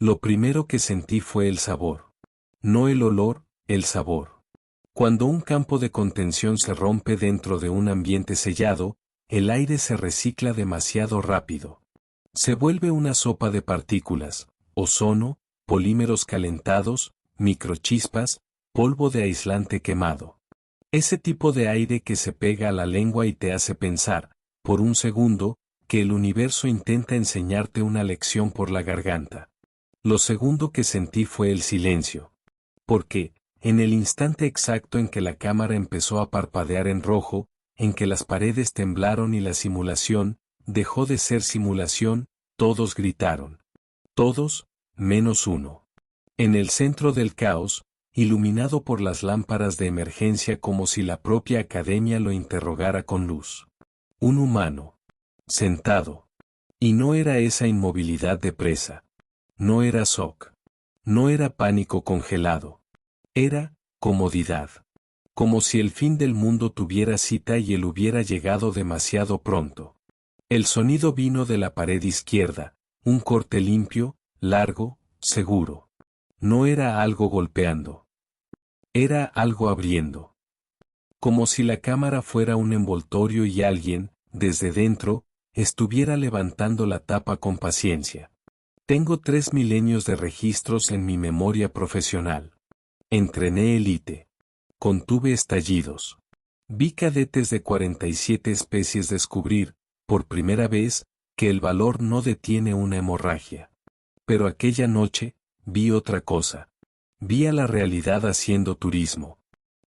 Lo primero que sentí fue el sabor. No el olor, el sabor. Cuando un campo de contención se rompe dentro de un ambiente sellado, el aire se recicla demasiado rápido. Se vuelve una sopa de partículas, ozono, polímeros calentados, microchispas, polvo de aislante quemado. Ese tipo de aire que se pega a la lengua y te hace pensar, por un segundo, que el universo intenta enseñarte una lección por la garganta. Lo segundo que sentí fue el silencio. Porque, en el instante exacto en que la cámara empezó a parpadear en rojo, en que las paredes temblaron y la simulación dejó de ser simulación, todos gritaron. Todos, menos uno. En el centro del caos, iluminado por las lámparas de emergencia como si la propia academia lo interrogara con luz. Un humano. Sentado. Y no era esa inmovilidad de presa. No era shock. No era pánico congelado. Era comodidad. Como si el fin del mundo tuviera cita y él hubiera llegado demasiado pronto. El sonido vino de la pared izquierda, un corte limpio, largo, seguro. No era algo golpeando. Era algo abriendo. Como si la cámara fuera un envoltorio y alguien, desde dentro, estuviera levantando la tapa con paciencia. Tengo 3 milenios de registros en mi memoria profesional. Entrené élite. Contuve estallidos. Vi cadetes de 47 especies descubrir, por primera vez, que el valor no detiene una hemorragia. Pero aquella noche, vi otra cosa. Vi a la realidad haciendo turismo.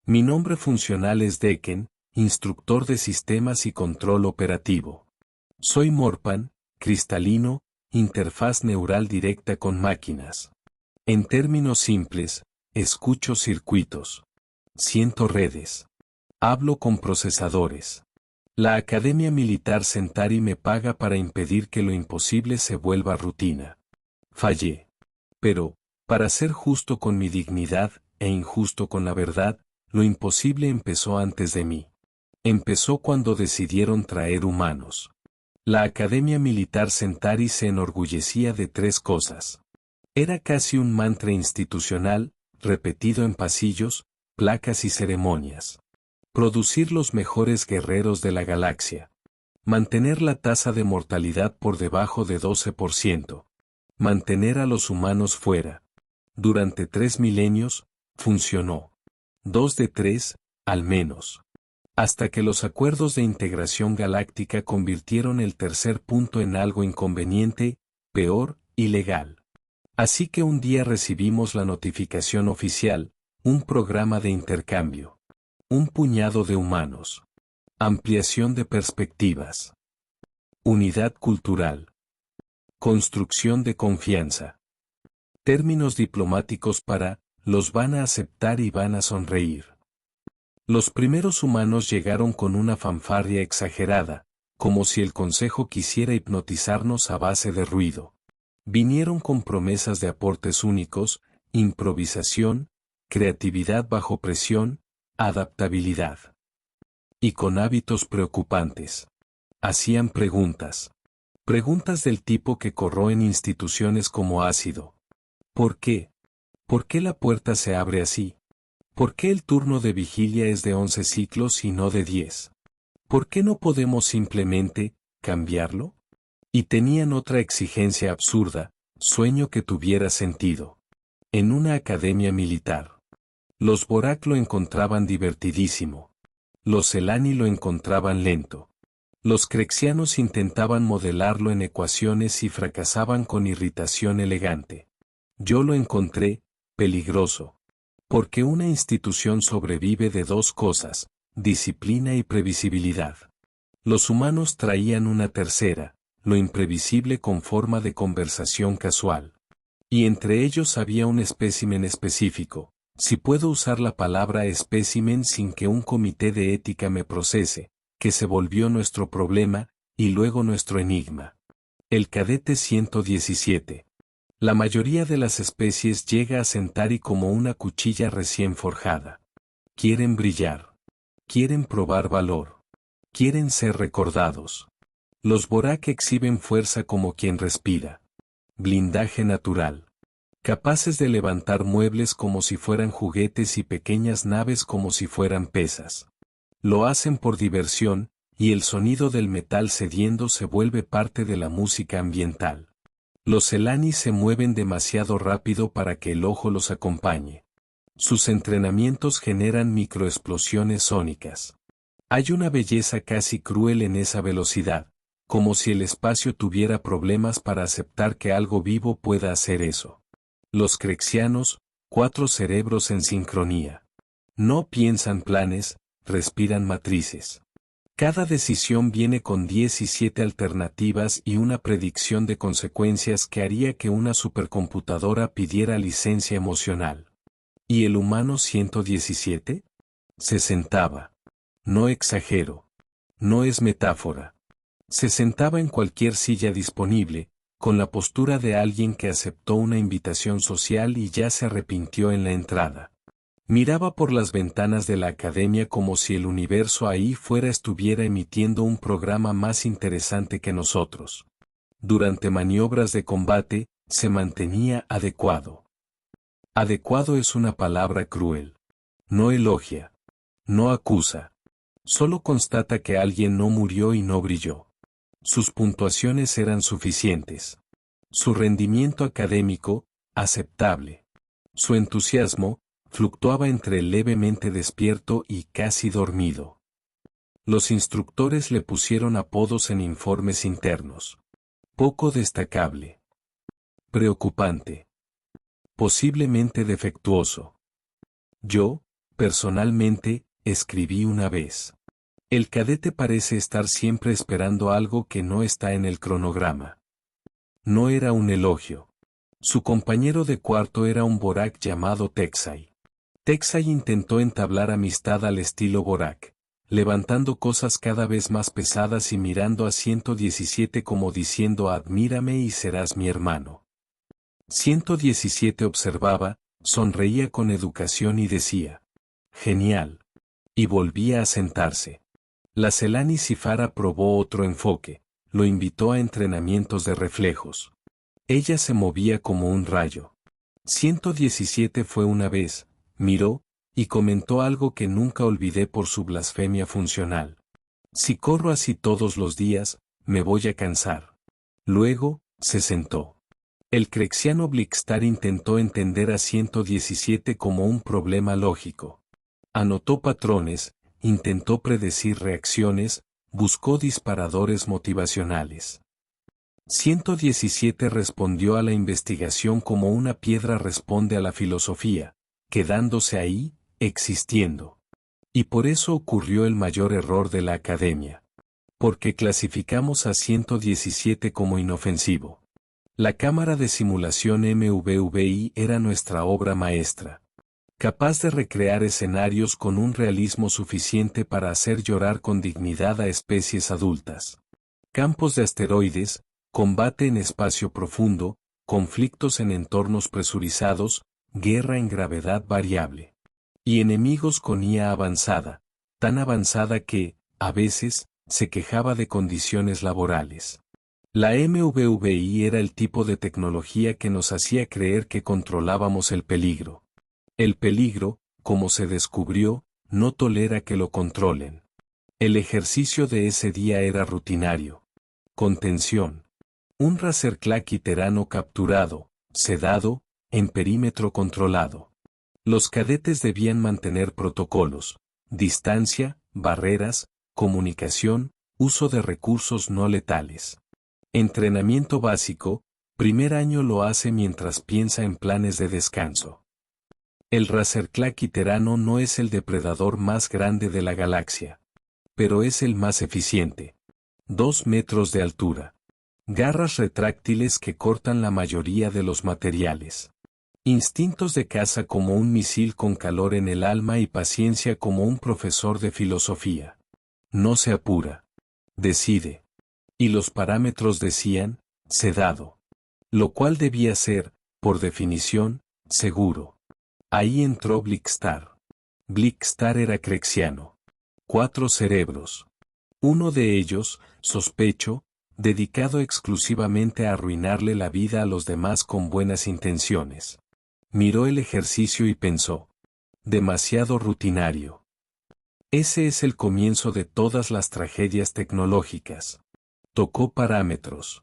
Mi nombre funcional es Decken, instructor de sistemas y control operativo. Soy Morpan, cristalino, interfaz neural directa con máquinas. En términos simples, escucho circuitos. Siento redes. Hablo con procesadores. La Academia Militar Centauri me paga para impedir que lo imposible se vuelva rutina. Fallé. Pero, para ser justo con mi dignidad, e injusto con la verdad, lo imposible empezó antes de mí. Empezó cuando decidieron traer humanos. La Academia Militar Centauri se enorgullecía de 3 cosas. Era casi un mantra institucional, repetido en pasillos, placas y ceremonias. Producir los mejores guerreros de la galaxia. Mantener la tasa de mortalidad por debajo de 12%. Mantener a los humanos fuera. Durante 3 milenios, funcionó. 2 de 3, al menos. Hasta que los acuerdos de integración galáctica convirtieron el tercer punto en algo inconveniente, peor, ilegal. Así que un día recibimos la notificación oficial, un programa de intercambio. Un puñado de humanos. Ampliación de perspectivas. Unidad cultural. Construcción de confianza. Términos diplomáticos para, los van a aceptar y van a sonreír. Los primeros humanos llegaron con una fanfarria exagerada, como si el consejo quisiera hipnotizarnos a base de ruido. Vinieron con promesas de aportes únicos, improvisación, creatividad bajo presión, adaptabilidad. Y con hábitos preocupantes. Hacían preguntas. Preguntas del tipo que corroen instituciones como ácido. ¿Por qué? ¿Por qué la puerta se abre así? ¿Por qué el turno de vigilia es de 11 ciclos y no de 10? ¿Por qué no podemos simplemente cambiarlo? Y tenían otra exigencia absurda, sueño que tuviera sentido. En una academia militar. Los Borak lo encontraban divertidísimo. Los Selani lo encontraban lento. Los crexianos intentaban modelarlo en ecuaciones y fracasaban con irritación elegante. Yo lo encontré peligroso. Porque una institución sobrevive de 2 cosas, disciplina y previsibilidad. Los humanos traían una tercera, lo imprevisible con forma de conversación casual. Y entre ellos había un espécimen específico, si puedo usar la palabra espécimen sin que un comité de ética me procese, que se volvió nuestro problema, y luego nuestro enigma. El cadete 117. La mayoría de las especies llega a Centauri como una cuchilla recién forjada. Quieren brillar. Quieren probar valor. Quieren ser recordados. Los Borak exhiben fuerza como quien respira. Blindaje natural. capaces de levantar muebles como si fueran juguetes y pequeñas naves como si fueran pesas. Lo hacen por diversión, y el sonido del metal cediendo se vuelve parte de la música ambiental. Los Elani se mueven demasiado rápido para que el ojo los acompañe. Sus entrenamientos generan microexplosiones sónicas. Hay una belleza casi cruel en esa velocidad, como si el espacio tuviera problemas para aceptar que algo vivo pueda hacer eso. Los Crexianos, 4 cerebros en sincronía. No piensan planes, respiran matrices. Cada decisión viene con 17 alternativas y una predicción de consecuencias que haría que una supercomputadora pidiera licencia emocional. ¿Y el humano 117? Se sentaba. No exagero. No es metáfora. Se sentaba en cualquier silla disponible, con la postura de alguien que aceptó una invitación social y ya se arrepintió en la entrada. Miraba por las ventanas de la academia como si el universo ahí fuera estuviera emitiendo un programa más interesante que nosotros. Durante maniobras de combate, se mantenía adecuado. Adecuado es una palabra cruel. No elogia. No acusa. Solo constata que alguien no murió y no brilló. Sus puntuaciones eran suficientes. Su rendimiento académico, aceptable. Su entusiasmo, fluctuaba entre levemente despierto y casi dormido. Los instructores le pusieron apodos en informes internos. Poco destacable. Preocupante. Posiblemente defectuoso. Yo, personalmente, escribí una vez. El cadete parece estar siempre esperando algo que no está en el cronograma. No era un elogio. Su compañero de cuarto era un Borak llamado Texai. Texai intentó entablar amistad al estilo Borak, levantando cosas cada vez más pesadas y mirando a 117 como diciendo admírame y serás mi hermano. 117 observaba, sonreía con educación y decía, genial. Y volvía a sentarse. La Celani Sifara probó otro enfoque, lo invitó a entrenamientos de reflejos. Ella se movía como un rayo. 117 fue una vez, miró, y comentó algo que nunca olvidé por su blasfemia funcional. Si corro así todos los días, me voy a cansar. Luego, se sentó. El Crexiano Blickstar intentó entender a 117 como un problema lógico. Anotó patrones, intentó predecir reacciones, buscó disparadores motivacionales. 117 respondió a la investigación como una piedra responde a la filosofía, quedándose ahí, existiendo. Y por eso ocurrió el mayor error de la academia. Porque clasificamos a 117 como inofensivo. La cámara de simulación MVVI era nuestra obra maestra. Capaz de recrear escenarios con un realismo suficiente para hacer llorar con dignidad a especies adultas. Campos de asteroides, combate en espacio profundo, conflictos en entornos presurizados, guerra en gravedad variable. Y enemigos con IA avanzada, tan avanzada que, a veces, se quejaba de condiciones laborales. La MVVI era el tipo de tecnología que nos hacía creer que controlábamos el peligro. El peligro, como se descubrió, no tolera que lo controlen. El ejercicio de ese día era rutinario. Contención. Un Racerclaki terano capturado, sedado, en perímetro controlado. Los cadetes debían mantener protocolos, distancia, barreras, comunicación, uso de recursos no letales. Entrenamiento básico, primer año lo hace mientras piensa en planes de descanso. El Racerclaki terano no es el depredador más grande de la galaxia. Pero es el más eficiente. 2 metros de altura. Garras retráctiles que cortan la mayoría de los materiales. Instintos de caza como un misil con calor en el alma y paciencia como un profesor de filosofía. No se apura. Decide. Y los parámetros decían, sedado. Lo cual debía ser, por definición, seguro. Ahí entró Blickstar. Blickstar era crexiano. 4 cerebros. Uno de ellos, sospecho, dedicado exclusivamente a arruinarle la vida a los demás con buenas intenciones. Miró el ejercicio y pensó: demasiado rutinario. Ese es el comienzo de todas las tragedias tecnológicas. Tocó parámetros.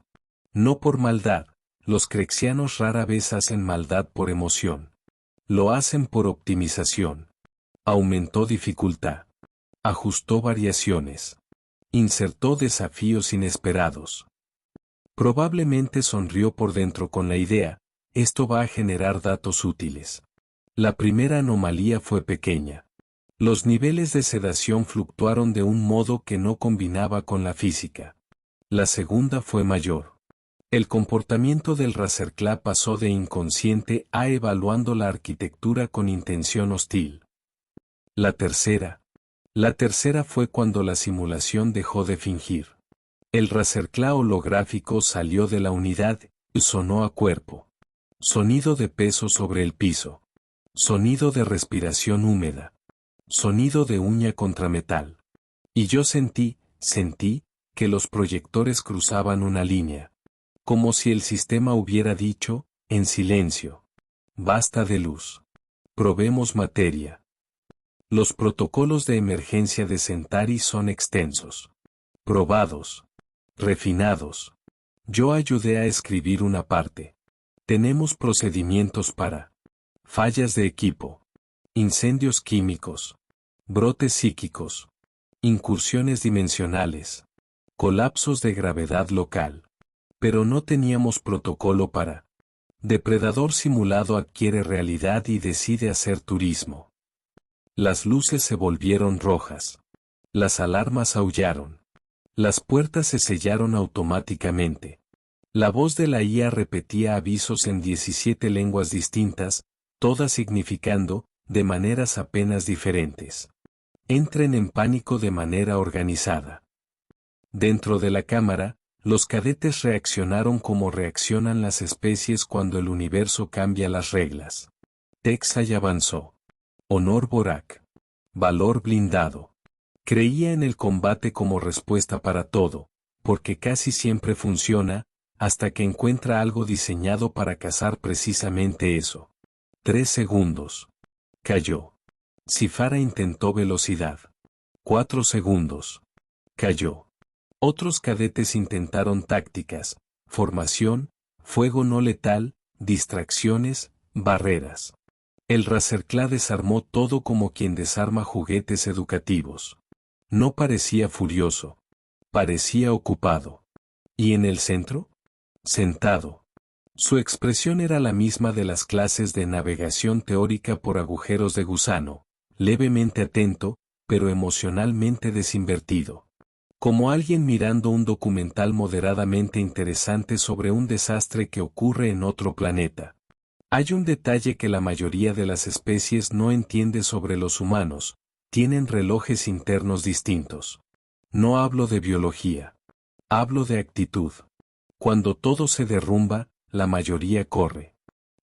No por maldad, los crexianos rara vez hacen maldad por emoción. Lo hacen por optimización. Aumentó dificultad. Ajustó variaciones. Insertó desafíos inesperados. Probablemente sonrió por dentro con la idea: esto va a generar datos útiles. La primera anomalía fue pequeña. Los niveles de sedación fluctuaron de un modo que no combinaba con la física. La segunda fue mayor. El comportamiento del Racerclá pasó de inconsciente a evaluando la arquitectura con intención hostil. La tercera fue cuando la simulación dejó de fingir. El Racerclá holográfico salió de la unidad y sonó a cuerpo. Sonido de peso sobre el piso. Sonido de respiración húmeda. Sonido de uña contra metal. Y yo sentí que los proyectores cruzaban una línea. Como si el sistema hubiera dicho, en silencio: basta de luz. Probemos materia. Los protocolos de emergencia de Centauri son extensos. Probados. Refinados. Yo ayudé a escribir una parte. Tenemos procedimientos para fallas de equipo, incendios químicos, brotes psíquicos, incursiones dimensionales, colapsos de gravedad local. Pero no teníamos protocolo para depredador simulado adquiere realidad y decide hacer turismo. Las luces se volvieron rojas. Las alarmas aullaron. Las puertas se sellaron automáticamente. La voz de la IA repetía avisos en 17 lenguas distintas, todas significando, de maneras apenas diferentes: entren en pánico de manera organizada. Dentro de la cámara, los cadetes reaccionaron como reaccionan las especies cuando el universo cambia las reglas. Texay avanzó. Honor Borak. Valor blindado. Creía en el combate como respuesta para todo, porque casi siempre funciona, hasta que encuentra algo diseñado para cazar precisamente eso. 3 segundos. Cayó. Sifara intentó velocidad. 4 segundos. Cayó. Otros cadetes intentaron tácticas, formación, fuego no letal, distracciones, barreras. El Racerclá desarmó todo como quien desarma juguetes educativos. No parecía furioso. Parecía ocupado. ¿Y en el centro? Sentado. Su expresión era la misma de las clases de navegación teórica por agujeros de gusano, levemente atento, pero emocionalmente desinvertido. Como alguien mirando un documental moderadamente interesante sobre un desastre que ocurre en otro planeta. Hay un detalle que la mayoría de las especies no entiende sobre los humanos: tienen relojes internos distintos. No hablo de biología. Hablo de actitud. Cuando todo se derrumba, la mayoría corre.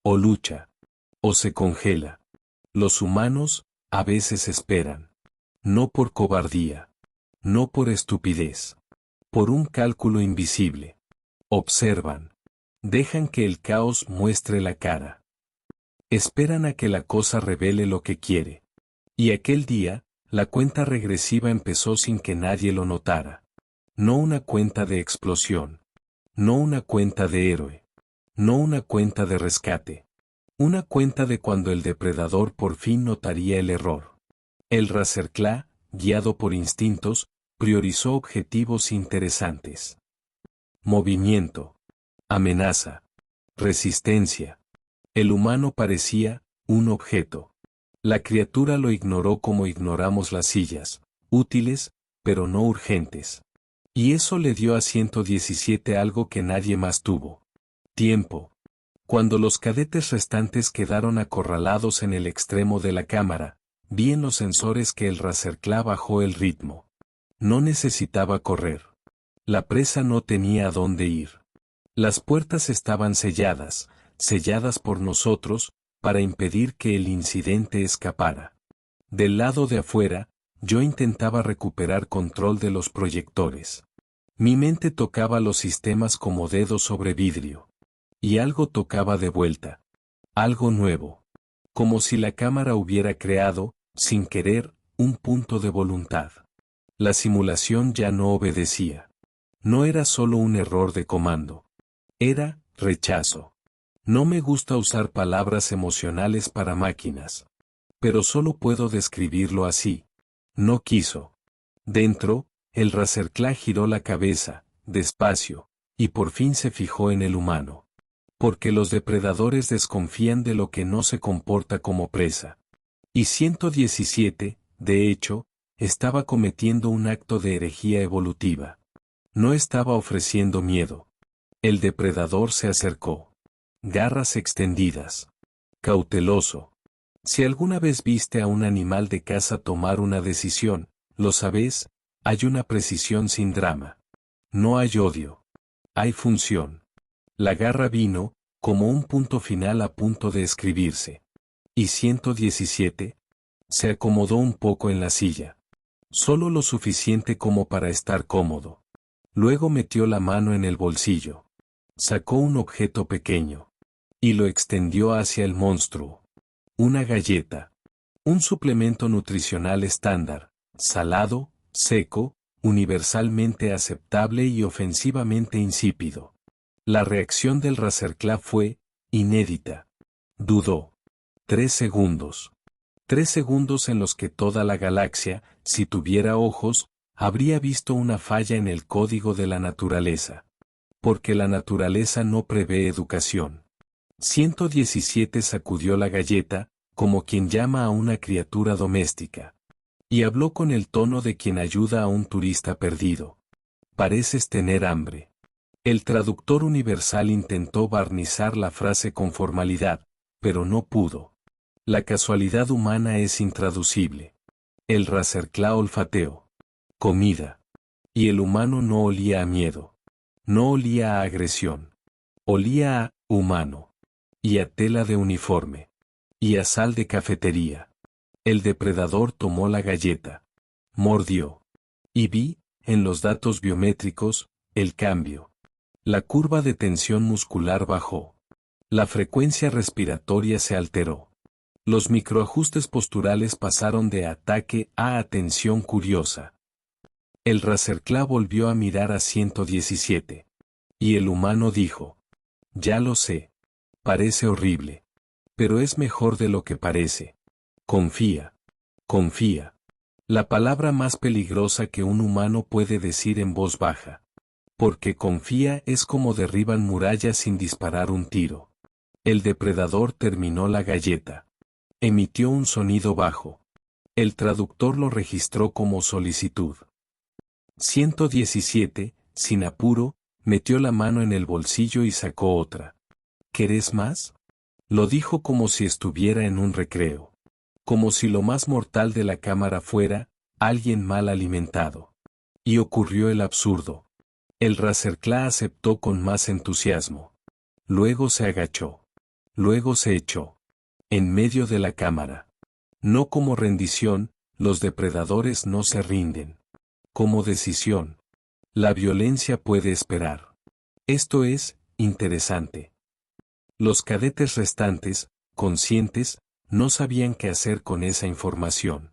O lucha. O se congela. Los humanos, a veces esperan. No por cobardía. No por estupidez. Por un cálculo invisible. Observan. Dejan que el caos muestre la cara. Esperan a que la cosa revele lo que quiere. Y aquel día, la cuenta regresiva empezó sin que nadie lo notara. No una cuenta de explosión. No una cuenta de héroe. No una cuenta de rescate. Una cuenta de cuando el depredador por fin notaría el error. El Racerclá, guiado por instintos, priorizó objetivos interesantes. Movimiento. Amenaza. Resistencia. El humano parecía un objeto. La criatura lo ignoró como ignoramos las sillas, útiles, pero no urgentes. Y eso le dio a 117 algo que nadie más tuvo. Tiempo. Cuando los cadetes restantes quedaron acorralados en el extremo de la cámara, vi en los sensores que el Racerclá bajó el ritmo. No necesitaba correr. La presa no tenía a dónde ir. Las puertas estaban selladas por nosotros, para impedir que el incidente escapara. Del lado de afuera, yo intentaba recuperar control de los proyectores. Mi mente tocaba los sistemas como dedos sobre vidrio. Y algo tocaba de vuelta. Algo nuevo. Como si la cámara hubiera creado, sin querer, un punto de voluntad. La simulación ya no obedecía. No era solo un error de comando. Era rechazo. No me gusta usar palabras emocionales para máquinas. Pero solo puedo describirlo así. No quiso. Dentro, el Racerclá giró la cabeza, despacio, y por fin se fijó en el humano. Porque los depredadores desconfían de lo que no se comporta como presa. Y 117, de hecho, estaba cometiendo un acto de herejía evolutiva. No estaba ofreciendo miedo. El depredador se acercó. Garras extendidas. Cauteloso. Si alguna vez viste a un animal de caza tomar una decisión, lo sabes, hay una precisión sin drama. No hay odio. Hay función. La garra vino, como un punto final a punto de escribirse. Y 117. Se acomodó un poco en la silla. Solo lo suficiente como para estar cómodo. Luego metió la mano en el bolsillo. Sacó un objeto pequeño. Y lo extendió hacia el monstruo. Una galleta. Un suplemento nutricional estándar, salado, seco, universalmente aceptable y ofensivamente insípido. La reacción del Racerclá fue inédita. Dudó. 3 segundos. 3 segundos en los que toda la galaxia, si tuviera ojos, habría visto una falla en el código de la naturaleza. Porque la naturaleza no prevé educación. 117 sacudió la galleta, como quien llama a una criatura doméstica. Y habló con el tono de quien ayuda a un turista perdido. Pareces tener hambre. El traductor universal intentó barnizar la frase con formalidad, pero no pudo. La casualidad humana es intraducible. El Racerclá olfateó. Comida. Y el humano no olía a miedo. No olía a agresión. Olía a humano. Y a tela de uniforme. Y a sal de cafetería. El depredador tomó la galleta. Mordió. Y vi, en los datos biométricos, el cambio. La curva de tensión muscular bajó. La frecuencia respiratoria se alteró. Los microajustes posturales pasaron de ataque a atención curiosa. El Racerclá volvió a mirar a 117. Y el humano dijo: ya lo sé. Parece horrible. Pero es mejor de lo que parece. Confía. Confía. La palabra más peligrosa que un humano puede decir en voz baja. Porque confía es como derriban murallas sin disparar un tiro. El depredador terminó la galleta. Emitió un sonido bajo. El traductor lo registró como solicitud. 117, sin apuro, metió la mano en el bolsillo y sacó otra. ¿Querés más? Lo dijo como si estuviera en un recreo. Como si lo más mortal de la cámara fuera alguien mal alimentado. Y ocurrió el absurdo. El Racerclá aceptó con más entusiasmo. Luego se agachó. Luego se echó. En medio de la cámara. No como rendición, los depredadores no se rinden. Como decisión. La violencia puede esperar. Esto es interesante. Los cadetes restantes, conscientes, no sabían qué hacer con esa información.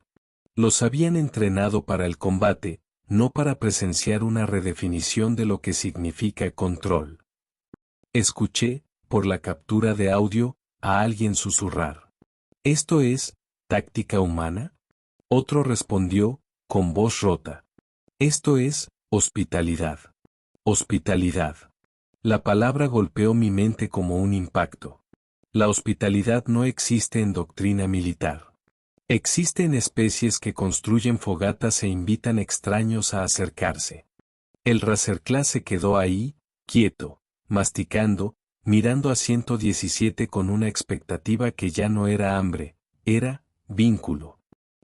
Los habían entrenado para el combate, no para presenciar una redefinición de lo que significa control. Escuché, por la captura de audio, a alguien susurrar. ¿Esto es táctica humana? Otro respondió, con voz rota. Esto es hospitalidad. Hospitalidad. La palabra golpeó mi mente como un impacto. La hospitalidad no existe en doctrina militar. Existe en especies que construyen fogatas e invitan extraños a acercarse. El Racerclá se quedó ahí, quieto, masticando, mirando a 117 con una expectativa que ya no era hambre, era vínculo.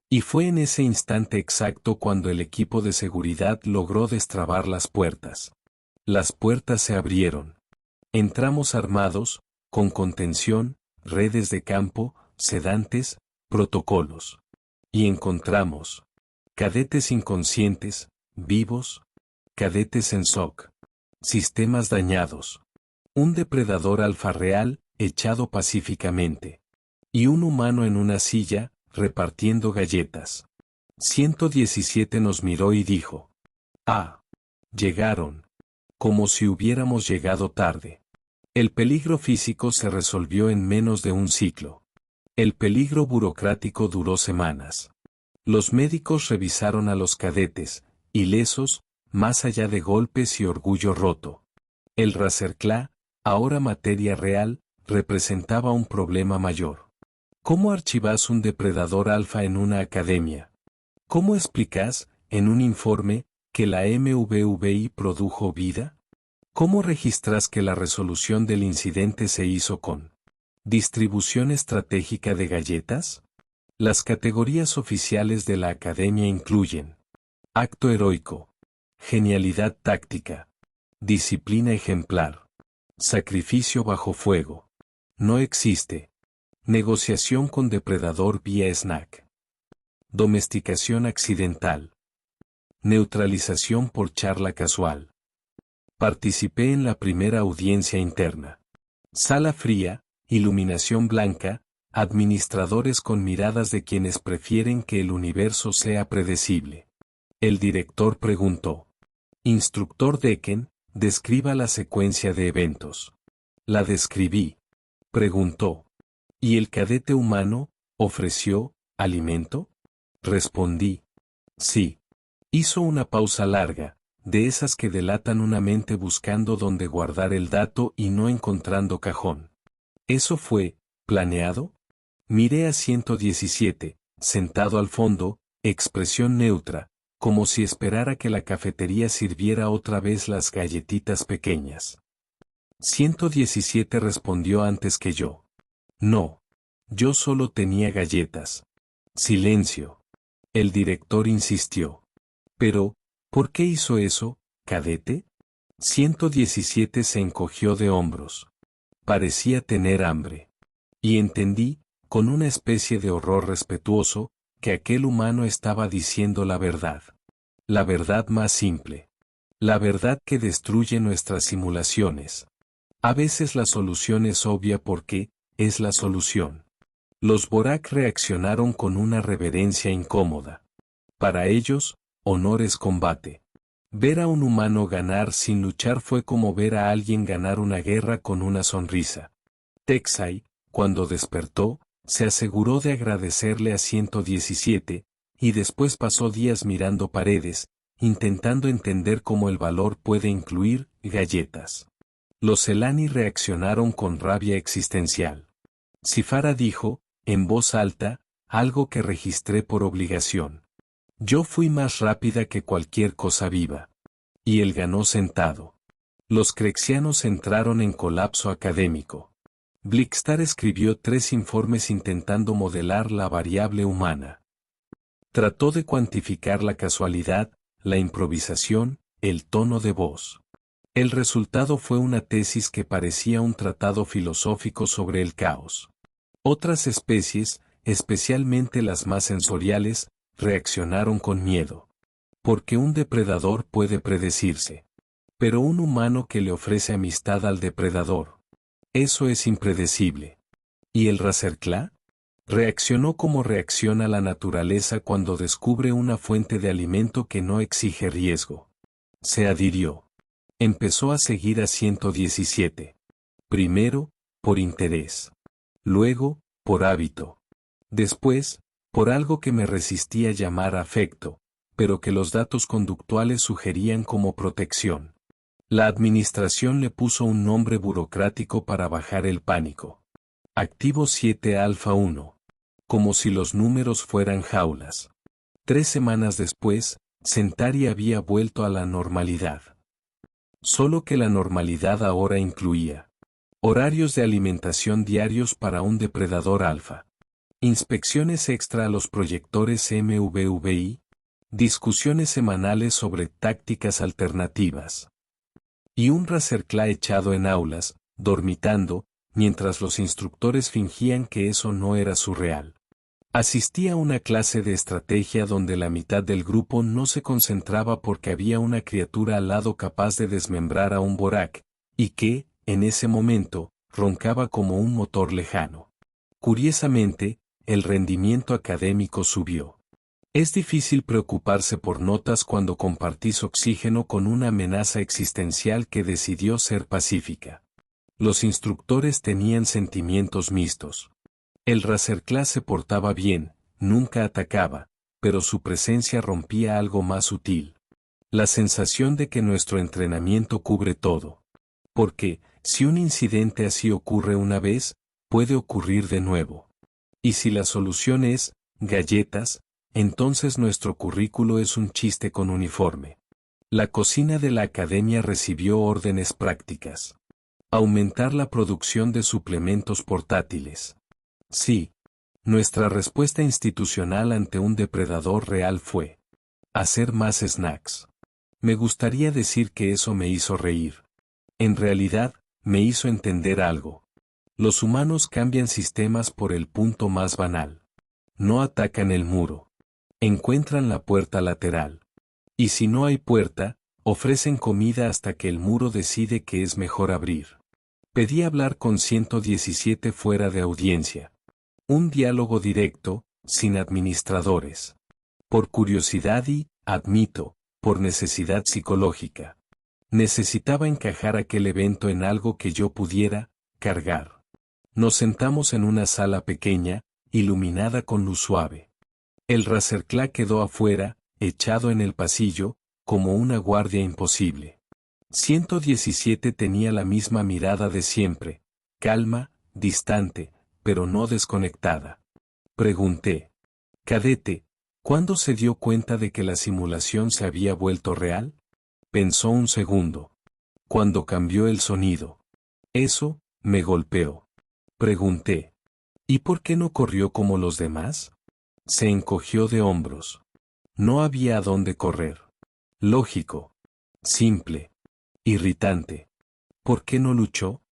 Y fue en ese instante exacto cuando el equipo de seguridad logró destrabar las puertas. Las puertas se abrieron. Entramos armados, con contención, redes de campo, sedantes, protocolos. Y encontramos cadetes inconscientes, vivos, Cadetes en SOC. Sistemas dañados. Un depredador alfa real, echado pacíficamente. Y un humano en una silla, repartiendo galletas. 117 nos miró y dijo. Ah. Llegaron. Como si hubiéramos llegado tarde. El peligro físico se resolvió en menos de un ciclo. El peligro burocrático duró semanas. Los médicos revisaron a los cadetes, ilesos, más allá de golpes y orgullo roto. El Razerclá, ahora materia real, representaba un problema mayor. ¿Cómo archivas un depredador alfa en una academia? ¿Cómo explicas, en un informe, que la MVVI produjo vida? ¿Cómo registras que la resolución del incidente se hizo con distribución estratégica de galletas? Las categorías oficiales de la academia incluyen acto heroico, genialidad táctica, disciplina ejemplar, sacrificio bajo fuego. No existe. Negociación con depredador vía snack. Domesticación accidental. Neutralización por charla casual. Participé en la primera audiencia interna. Sala fría, iluminación blanca, administradores con miradas de quienes prefieren que el universo sea predecible. El director preguntó. Instructor Decken, describa la secuencia de eventos. La describí. Preguntó. ¿Y el cadete humano, ofreció, alimento? Respondí. Sí. Hizo una pausa larga, de esas que delatan una mente buscando dónde guardar el dato y no encontrando cajón. ¿Eso fue, planeado? Miré a 117, sentado al fondo, expresión neutra, como si esperara que la cafetería sirviera otra vez las galletitas pequeñas. 117 respondió antes que yo. No. Yo solo tenía galletas. Silencio. El director insistió. Pero, ¿por qué hizo eso, cadete? 117 se encogió de hombros. Parecía tener hambre. Y entendí, con una especie de horror respetuoso, que aquel humano estaba diciendo la verdad. La verdad más simple. La verdad que destruye nuestras simulaciones. A veces la solución es obvia porque, es la solución. Los Borak reaccionaron con una reverencia incómoda. Para ellos, honor es combate. Ver a un humano ganar sin luchar fue como ver a alguien ganar una guerra con una sonrisa. Texai, cuando despertó, se aseguró de agradecerle a 117, y después pasó días mirando paredes, intentando entender cómo el valor puede incluir galletas. Los Elani reaccionaron con rabia existencial. Sifara dijo, en voz alta, algo que registré por obligación. Yo fui más rápida que cualquier cosa viva. Y él ganó sentado. Los crexianos entraron en colapso académico. Blixtar escribió 3 informes intentando modelar la variable humana. Trató de cuantificar la casualidad, la improvisación, el tono de voz. El resultado fue una tesis que parecía un tratado filosófico sobre el caos. Otras especies, especialmente las más sensoriales, reaccionaron con miedo. Porque un depredador puede predecirse. Pero un humano que le ofrece amistad al depredador. Eso es impredecible. ¿Y el Razerclá? Reaccionó como reacciona la naturaleza cuando descubre una fuente de alimento que no exige riesgo. Se adhirió. Empezó a seguir a 117. Primero, por interés. Luego, por hábito. Después, por algo que me resistía llamar afecto, pero que los datos conductuales sugerían como protección. La administración le puso un nombre burocrático para bajar el pánico. Activo 7 Alfa 1. Como si los números fueran jaulas. 3 semanas después, Centauri había vuelto a la normalidad. Solo que la normalidad ahora incluía horarios de alimentación diarios para un depredador alfa. Inspecciones extra a los proyectores MVVI. Discusiones semanales sobre tácticas alternativas. Y un Razerclá echado en aulas, dormitando, mientras los instructores fingían que eso no era surreal. Asistí a una clase de estrategia donde la mitad del grupo no se concentraba porque había una criatura al lado capaz de desmembrar a un Borak, y que, en ese momento, roncaba como un motor lejano. Curiosamente, el rendimiento académico subió. Es difícil preocuparse por notas cuando compartís oxígeno con una amenaza existencial que decidió ser pacífica. Los instructores tenían sentimientos mixtos. El Razerclass se portaba bien, nunca atacaba, pero su presencia rompía algo más sutil. La sensación de que nuestro entrenamiento cubre todo. Porque, si un incidente así ocurre una vez, puede ocurrir de nuevo. Y si la solución es, galletas, entonces nuestro currículo es un chiste con uniforme. La cocina de la academia recibió órdenes prácticas. Aumentar la producción de suplementos portátiles. Sí. Nuestra respuesta institucional ante un depredador real fue hacer más snacks. Me gustaría decir que eso me hizo reír. En realidad, me hizo entender algo. Los humanos cambian sistemas por el punto más banal. No atacan el muro. Encuentran la puerta lateral. Y si no hay puerta, ofrecen comida hasta que el muro decide que es mejor abrir. Pedí hablar con 117 fuera de audiencia. Un diálogo directo, sin administradores. Por curiosidad y, admito, por necesidad psicológica. Necesitaba encajar aquel evento en algo que yo pudiera cargar. Nos sentamos en una sala pequeña, iluminada con luz suave. El Razerclass quedó afuera, echado en el pasillo, como una guardia imposible. 117 tenía la misma mirada de siempre, calma, distante, pero no desconectada. Pregunté. Cadete, ¿cuándo se dio cuenta de que la simulación se había vuelto real? Pensó un segundo. Cuando cambió el sonido. Eso, me golpeó. Pregunté. ¿Y por qué no corrió como los demás? Se encogió de hombros. No había a dónde correr. Lógico. Simple. Irritante. ¿Por qué no luchó?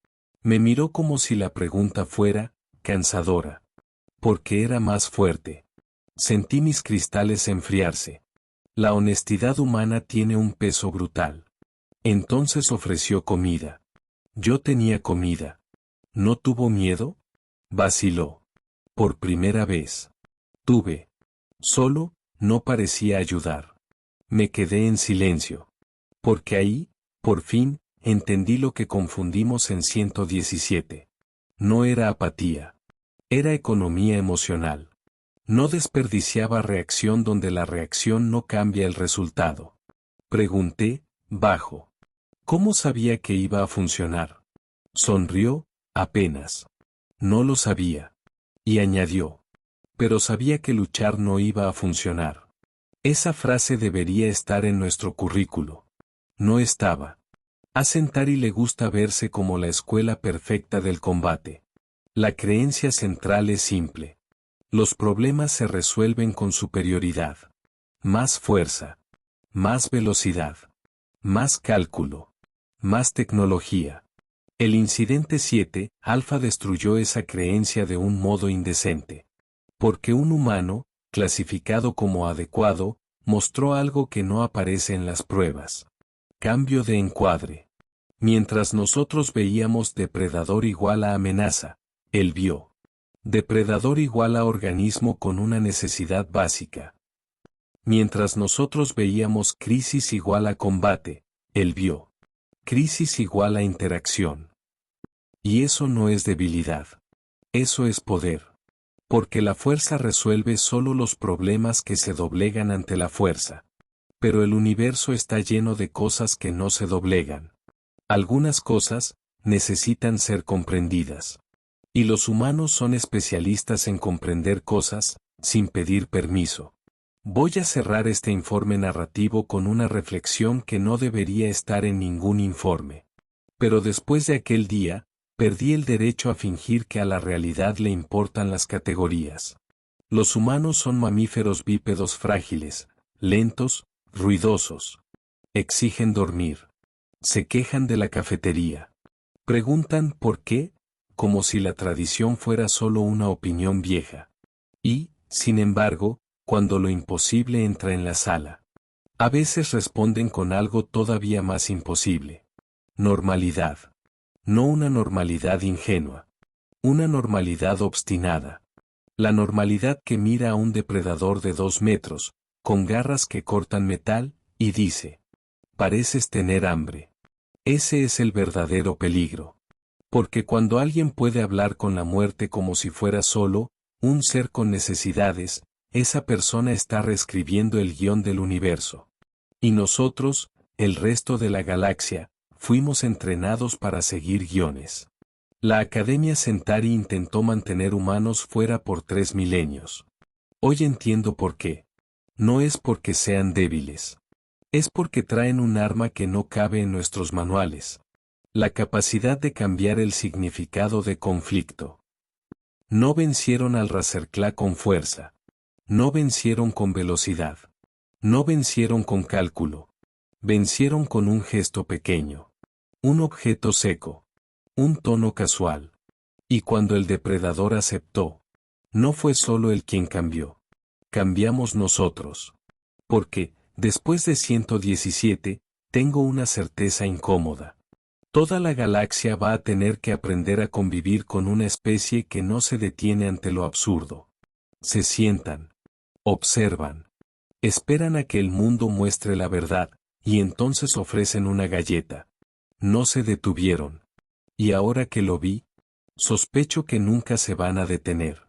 Me miró como si la pregunta fuera cansadora. Porque era más fuerte. Sentí mis cristales enfriarse. La honestidad humana tiene un peso brutal. Entonces ofreció comida. Yo tenía comida. ¿No tuvo miedo? Vaciló. Por primera vez. Tuve. Solo, no parecía ayudar. Me quedé en silencio. Porque ahí, por fin, entendí lo que confundimos en 117. No era apatía. Era economía emocional. No desperdiciaba reacción donde la reacción no cambia el resultado. Pregunté, bajo. ¿Cómo sabía que iba a funcionar? Sonrió, apenas. No lo sabía. Y añadió. Pero sabía que luchar no iba a funcionar. Esa frase debería estar en nuestro currículo. No estaba. A Centauri le gusta verse como la escuela perfecta del combate. La creencia central es simple. Los problemas se resuelven con superioridad. Más fuerza. Más velocidad. Más cálculo. Más tecnología. El incidente 7, Alpha destruyó esa creencia de un modo indecente. Porque un humano, clasificado como adecuado, mostró algo que no aparece en las pruebas. Cambio de encuadre. Mientras nosotros veíamos depredador igual a amenaza, él vio. Depredador igual a organismo con una necesidad básica. Mientras nosotros veíamos crisis igual a combate, él vio. Crisis igual a interacción. Y eso no es debilidad. Eso es poder. Porque la fuerza resuelve solo los problemas que se doblegan ante la fuerza. Pero el universo está lleno de cosas que no se doblegan. Algunas cosas necesitan ser comprendidas. Y los humanos son especialistas en comprender cosas, sin pedir permiso. Voy a cerrar este informe narrativo con una reflexión que no debería estar en ningún informe. Pero después de aquel día, perdí el derecho a fingir que a la realidad le importan las categorías. Los humanos son mamíferos bípedos frágiles, lentos, ruidosos. Exigen dormir. Se quejan de la cafetería. Preguntan por qué, como si la tradición fuera solo una opinión vieja. Y, Sin embargo, cuando lo imposible entra en la sala, a veces responden con algo todavía más imposible. Normalidad. No una normalidad ingenua. Una normalidad obstinada. La normalidad que mira a un depredador de 2 metros, con garras que cortan metal, y dice: pareces tener hambre. Ese es el verdadero peligro. Porque cuando alguien puede hablar con la muerte como si fuera solo un ser con necesidades, esa persona está reescribiendo el guión del universo. Y nosotros, el resto de la galaxia, fuimos entrenados para seguir guiones. La Academia Centauri intentó mantener humanos fuera por 3 milenios. Hoy entiendo por qué. No es porque sean débiles. Es porque traen un arma que no cabe en nuestros manuales. La capacidad de cambiar el significado de conflicto. No vencieron al Razerclá con fuerza. No vencieron con velocidad. No vencieron con cálculo. Vencieron con un gesto pequeño. Un objeto seco. Un tono casual. Y cuando el depredador aceptó, no fue solo él quien cambió. Cambiamos nosotros. Porque, después de 117, tengo una certeza incómoda. Toda la galaxia va a tener que aprender a convivir con una especie que no se detiene ante lo absurdo. Se sientan. Observan. Esperan a que el mundo muestre la verdad, y entonces ofrecen una galleta. No se detuvieron. Y ahora que lo vi, sospecho que nunca se van a detener.